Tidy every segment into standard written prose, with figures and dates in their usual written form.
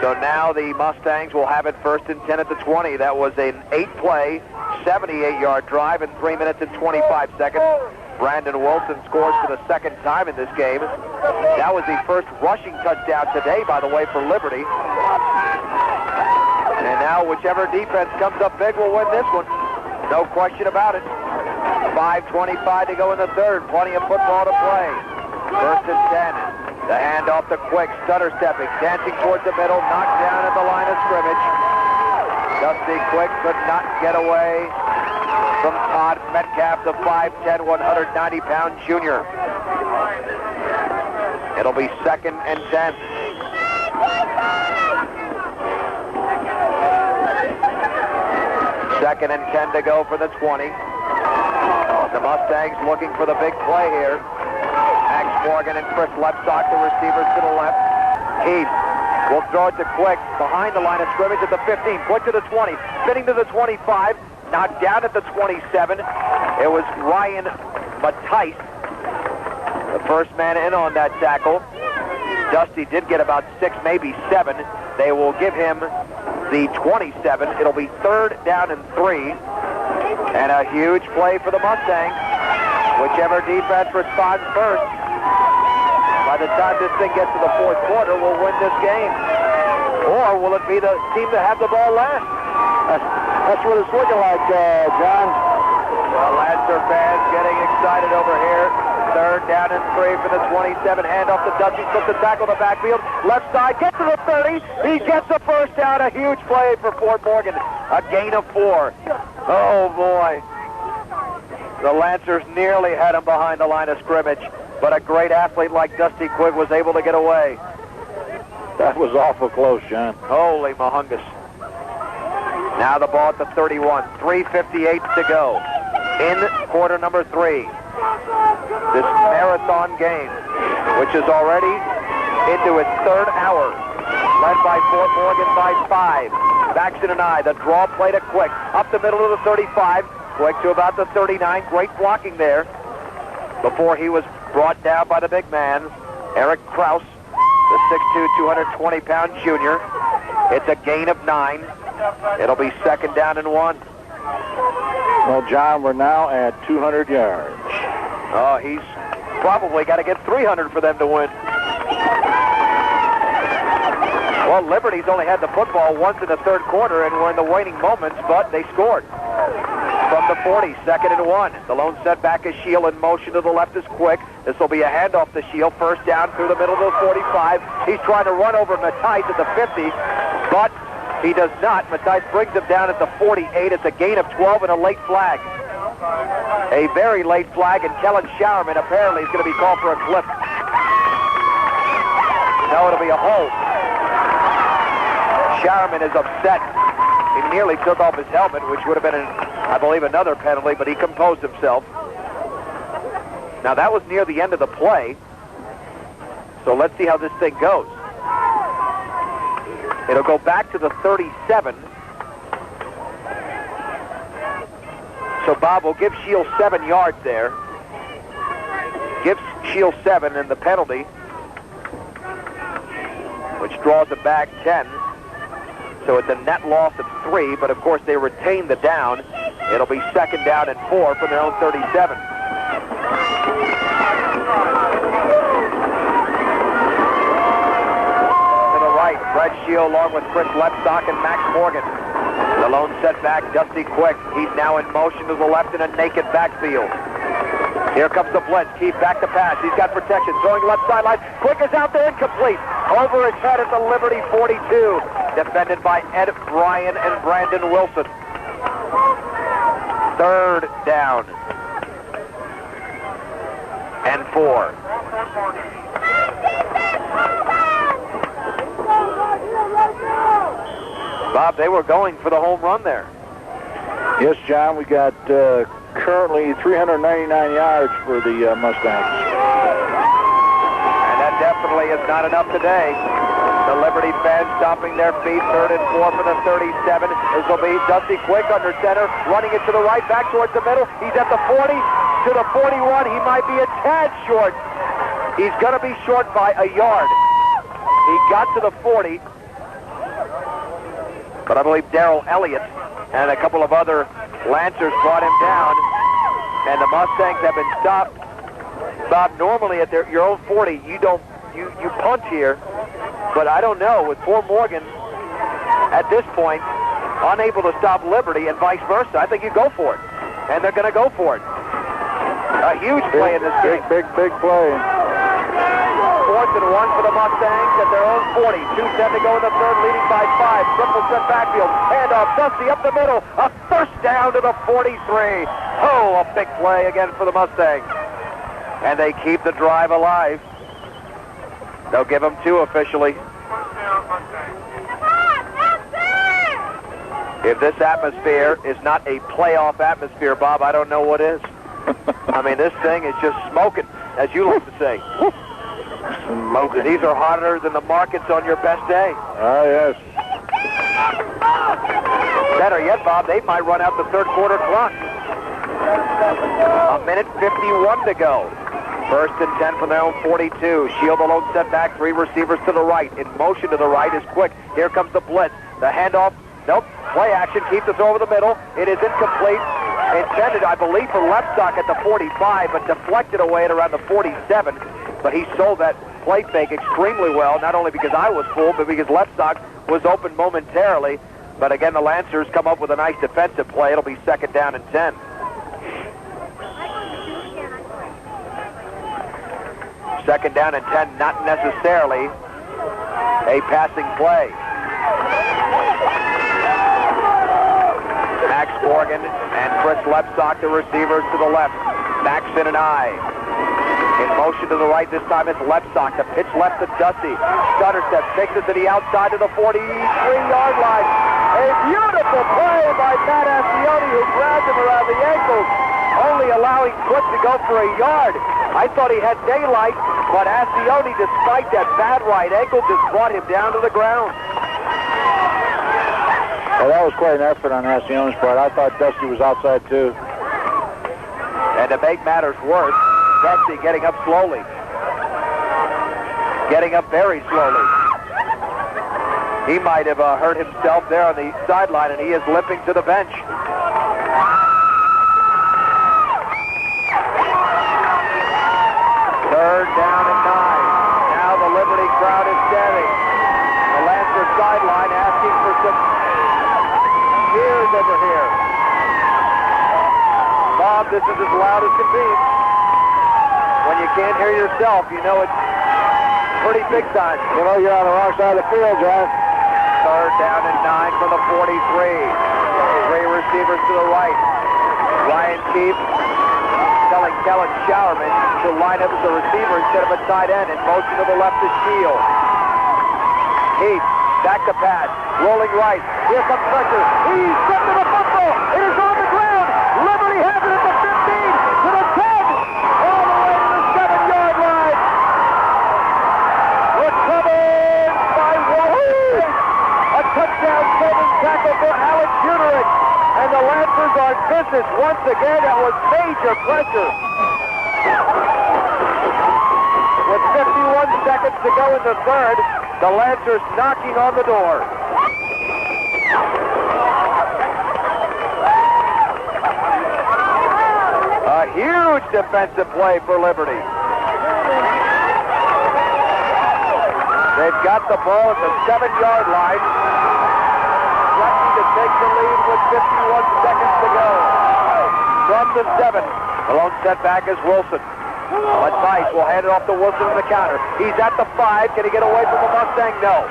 So now the Mustangs will have it 1st and 10 at the 20. That was an 8-play, 78-yard drive in 3 minutes and 25 seconds. Brandon Wilson scores for the second time in this game. That was the first rushing touchdown today, by the way, for Liberty. And now whichever defense comes up big will win this one. No question about it. 5:25 to go in the third. Plenty of football to play. 1st and 10. The handoff to Quick, stutter stepping, dancing towards the middle, knocked down at the line of scrimmage. Dusty Quick could not get away from Todd Metcalf, the 5'10", 190-pound junior. It'll be 2nd and 10. Second and 10 to go for the 20. The Mustangs looking for the big play here. Max Morgan and Chris Lepsock, the receivers to the left. Heath will throw it to Quick behind the line of scrimmage at the 15. Quick to the 20, spinning to the 25, knocked down at the 27. It was Ryan Mattice, the first man in on that tackle. Dusty did get about 6, maybe 7. They will give him the 27. It'll be 3rd down and 3. And a huge play for the Mustangs. Whichever defense responds first, by the time this thing gets to the 4th quarter, will win this game. Or will it be the team to have the ball last? That's what it's looking like, John. The Lancer fans getting excited over here. 3rd down and 3 for the 27. Handoff to Dusty, slips the tackle the backfield. Left side, gets to the 30. He gets the first down. A huge play for Fort Morgan. A gain of 4. Oh, boy. The Lancers nearly had him behind the line of scrimmage, but a great athlete like Dusty Quigg was able to get away. That was awful close, John. Holy mahungus. Now the ball at the 31. 3:58 to go in quarter number 3. This marathon game, which is already into its 3rd hour, led by Fort Morgan by 5. Baxton and I, the draw play to Quick, up the middle of the 35. Quick to about the 39. Great blocking there before he was brought down by the big man, Eric Kraus, the 6'2", 220-pound junior. It's a gain of 9. It'll be 2nd down and 1. Well, John, we're now at 200 yards. Oh, he's probably got to get 300 for them to win. Well, Liberty's only had the football once in the 3rd quarter, and we're in the waning moments, but they scored. From the 40, 2nd and 1. The lone setback is Shield in motion to the left is Quick. This will be a handoff to Shield. 1st down through the middle of the 45. He's trying to run over Mattice at the 50, but he does not. Mattice brings him down at the 48. It's a gain of 12 and a late flag. A very late flag, and Kellen Showerman apparently is going to be called for a clip. No, it'll be a hold. Showerman is upset. He nearly took off his helmet, which would have been, I believe, another penalty, but he composed himself. Now, that was near the end of the play, so let's see how this thing goes. It'll go back to the 37. So Bob will give Shield 7 yards there. Gives Shield 7 and the penalty, which draws it back 10. So it's a net loss of 3, but of course they retain the down. It'll be 2nd down and 4 from their own 37. To the right, Fred Shield along with Chris Lepsock and Max Morgan. The lone setback, Dusty Quick. He's now in motion to the left in a naked backfield. Here comes the blitz. Keith back to pass. He's got protection. Throwing left sideline. Quick is out there, incomplete. Over his head at the Liberty 42. Defended by Ed Bryan and Brandon Wilson. 3rd down and 4. Bob, they were going for the home run there. Yes, John, we got currently 399 yards for the Mustangs. And that definitely is not enough today. The Liberty fans stomping their feet. 3rd and 4 for the 37. This will be Dusty Quick under center, running it to the right, back towards the middle. He's at the 40 to the 41. He might be a tad short. He's going to be short by a yard. He got to the 40. But I believe Darrell Elliott and a couple of other Lancers brought him down, and the Mustangs have been stopped. Bob, normally at your own 40, you punch here, but I don't know. With poor Morgan at this point, unable to stop Liberty and vice versa, I think you go for it, and they're going to go for it. A huge play in this game. Big play. 4th and 1 for the Mustangs at their own 40. 2:10 to go in the third, leading by 5. Triple set backfield. Handoff, Dusty up the middle. A first down to the 43. Oh, a big play again for the Mustangs. And they keep the drive alive. They'll give them 2 officially. If this atmosphere is not a playoff atmosphere, Bob, I don't know what is. I mean, this thing is just smoking, as you like to say. Smoking. These are hotter than the markets on your best day. Ah, yes. Better yet, Bob, they might run out the third quarter clock. 1:51 to go. 1st and 10 from their own 42. Shield alone set back, 3 receivers to the right. In motion to the right is quick. Here comes the blitz. The handoff. Nope. Play action. Keep the throw over the middle. It is incomplete. Intended, I believe, for Lepstock at the 45, but deflected away at around the 47. But he sold that play fake extremely well, not only because I was full, but because Lepstock was open momentarily. But again, the Lancers come up with a nice defensive play. It'll be 2nd down and 10. Second down and 10, not necessarily a passing play. Max Morgan and Chris Lepstock, the receivers to the left. Maxson and I. In motion to the right, this time it's Lepstock. The pitch left to Dusty. Stutter step, takes it to the outside to the 43-yard line. A beautiful play by Matt Ascione, who grabbed him around the ankles, only allowing Quick to go for a yard. I thought he had daylight, but Ascione, despite that bad right ankle, just brought him down to the ground. Well, that was quite an effort on Ascione's part. I thought Dusty was outside, too. And to make matters worse, Dusty getting up slowly. Getting up very slowly. He might have hurt himself there on the sideline, and he is limping to the bench. Third down and 9. Now the Liberty crowd is standing. The Lancer sideline asking for some cheers over here. Bob, this is as loud as can be. When you can't hear yourself, you know it's pretty big time. You know you're on the wrong side of the field, John. Third down and 9 from the 43. 3 receivers to the right. Ryan Keefe telling Kellen Showerman to line up as a receiver instead of a tight end. In motion to the left is Shield. Keefe, back to pass, rolling right. Here comes pressure. He's stepped to the football. It is on the ground. Liberty has it at the 15, to the 10, all the way to the 7-yard line. Recovered by Wahoo. A touchdown-saving tackle for Alex Junerick. And the Lancers are in business once again. That was major pressure. With 51 seconds to go in the third, the Lancers knocking on the door. A huge defensive play for Liberty. They've got the ball at the 7-yard line. Lucky to take the lead with 51 seconds to go. From the 7, the lone setback is Wilson. But Tice will hand it off to Wilson on the counter. He's at the 5. Can he get away from the Mustang? No.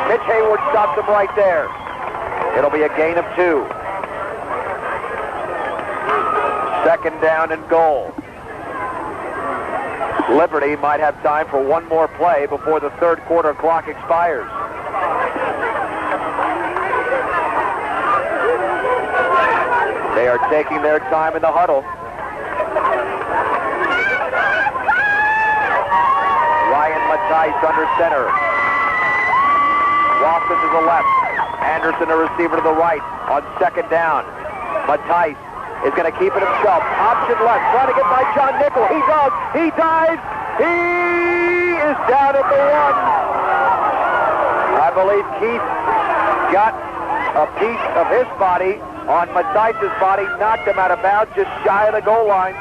Mitch Hayward stops him right there. It'll be a gain of 2. 2nd down and goal. Liberty might have time for one more play before the third quarter clock expires. They are taking their time in the huddle. Ryan Mattice under center. Watson to the left. Anderson, a receiver to the right on 2nd down. Mattice is going to keep it himself. Option left, trying to get by John Nickel. He does. He dives. He is down at the 1. I believe Keith got A piece of his body on Matthijs' body knocked him out of bounds just shy of the goal line.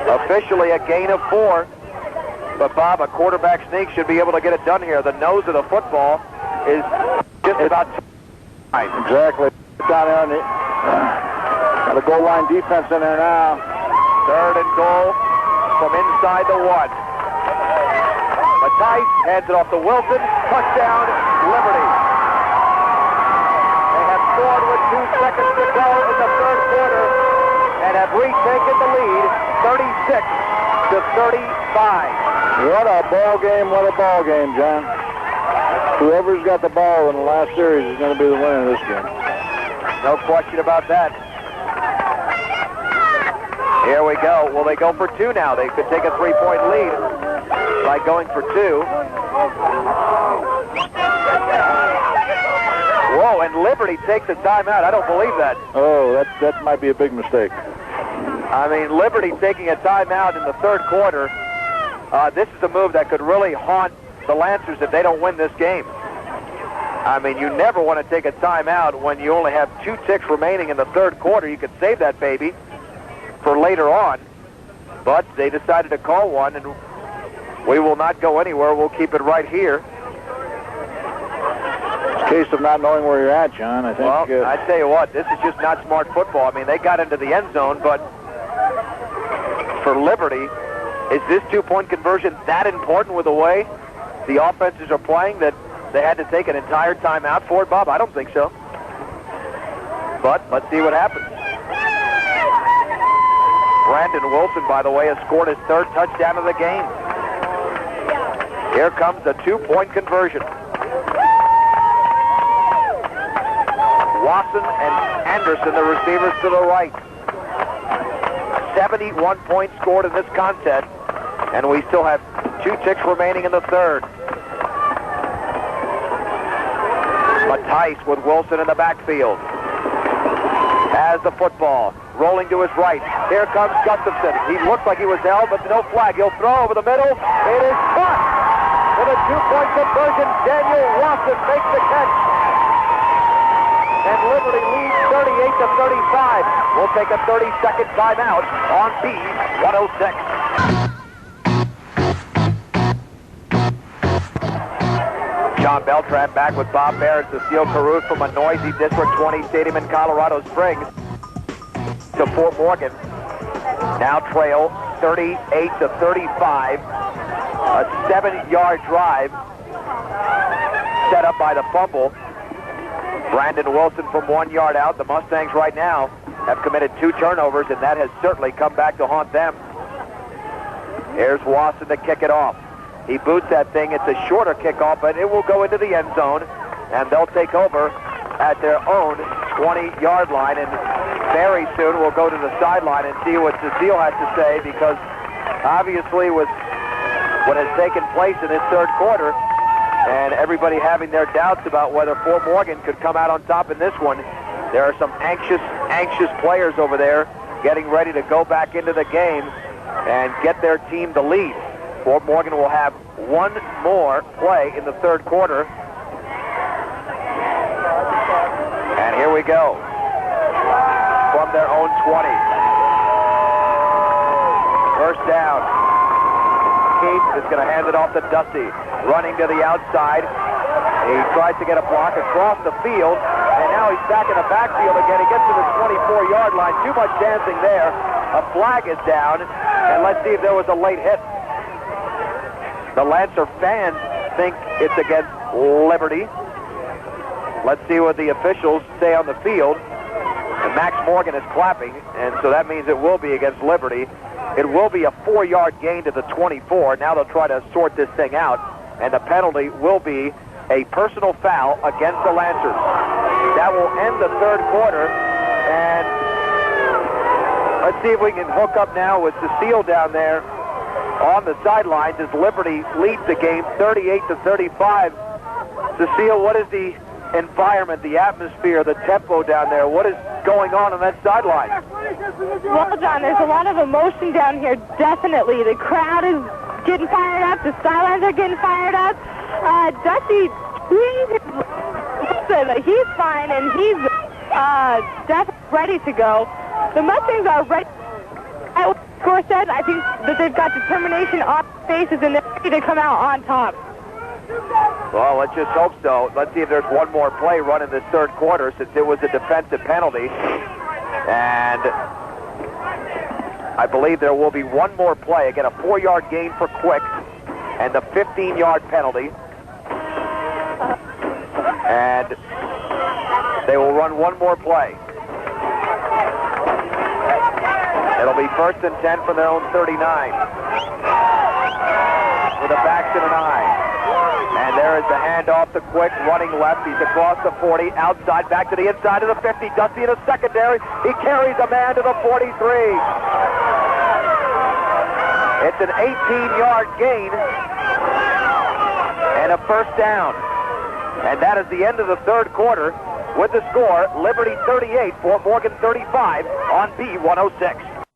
Officially a gain of 4. But Bob, a quarterback sneak should be able to get it done here. The nose of the football is just about exactly. Down there on the, got a goal line defense in there now. 3rd and goal from inside the 1. Matthijs hands it off to Wilson. Touchdown, Liberty. They have scored with 2 seconds to go in the 3rd quarter and have retaken the lead, 36-35. What a ball game, John. Whoever's got the ball in the last series is going to be the winner of this game. No question about that. Here we go. Will they go for 2 now? They could take a 3-point lead by going for 2. Whoa, and Liberty takes a timeout. I don't believe that. Oh, that might be a big mistake. I mean, Liberty taking a timeout in the 3rd quarter. This is a move that could really haunt the Lancers if they don't win this game. I mean, you never want to take a timeout when you only have 2 ticks remaining in the 3rd quarter. You could save that baby for later on, but they decided to call one, and we will not go anywhere. We'll keep it right here. It's a case of not knowing where you're at, John. I think. Well, I tell you what, this is just not smart football. I mean, they got into the end zone, but for Liberty, is this 2-point conversion that important with the way the offenses are playing that they had to take an entire timeout for it, Bob? I don't think so. But let's see what happens. Brandon Wilson, by the way, has scored his 3rd touchdown of the game. Here comes the 2-point conversion. Watson and Anderson, the receivers to the right. 71 points scored in this contest, and we still have 2 ticks remaining in the 3rd. Matthijs with Wilson in the backfield. Has the football, rolling to his right. Here comes Gustafson. He looks like he was held, but no flag. He'll throw over the middle. It is caught. With a 2-point conversion, Daniel Watson makes the catch. And Liberty leads 38-35. We'll take a 30-second timeout on B106. John Beltran back with Bob Baier as the Steel Carouse from a noisy District 20 stadium in Colorado Springs to Fort Morgan. Now trail 38-35. A 7-yard drive set up by the fumble. Brandon Wilson from 1 yard out. The Mustangs right now have committed 2 turnovers, and that has certainly come back to haunt them. Here's Watson to kick it off. He boots that thing. It's a shorter kickoff, but it will go into the end zone, and they'll take over at their own 20-yard line. And very soon we'll go to the sideline and see what Cecile has to say, because obviously with what has taken place in this 3rd quarter, and everybody having their doubts about whether Fort Morgan could come out on top in this one, there are some anxious players over there getting ready to go back into the game and get their team the lead. Fort Morgan will have 1 more play in the 3rd quarter. And here we go. From their own 20. First down. Keith is going to hand it off to Dusty. Running to the outside. He tries to get a block across the field, and now he's back in the backfield again. He gets to the 24-yard line. Too much dancing there. A flag is down, and let's see if there was a late hit. The Lancer fans think it's against Liberty. Let's see what the officials say on the field. And Max Morgan is clapping, and so that means it will be against Liberty. It will be a 4-yard gain to the 24. Now they'll try to sort this thing out, and the penalty will be a personal foul against the Lancers. That will end the 3rd quarter, and let's see if we can hook up now with Cecile down there on the sidelines as Liberty leads the game 38-35. Cecile, what is the environment, the atmosphere, the tempo down there? What is going on that sideline? Well, John, there's a lot of emotion down here, definitely. The crowd is getting fired up. The sidelines are getting fired up. Dusty, he's fine, and he's definitely ready to go. The Mustangs are ready. What the score says, I think that they've got determination on their faces, and they're ready to come out on top. Well, let's just hope so. Let's see if there's one more play run in this third quarter, since it was a defensive penalty. And I believe there will be one more play. Again, a 4-yard gain for Quick, and the 15-yard penalty. And they will run one more play. It'll be 1st and 10 from their own 39. With a back to the 9. And there is the handoff to Quick, running left. He's across the 40, outside, back to the inside of the 50. Dusty in the secondary. He carries a man to the 43. It's an 18-yard gain and a 1st down. And that is the end of the third quarter with the score, Liberty 38, Fort Morgan 35 on B106.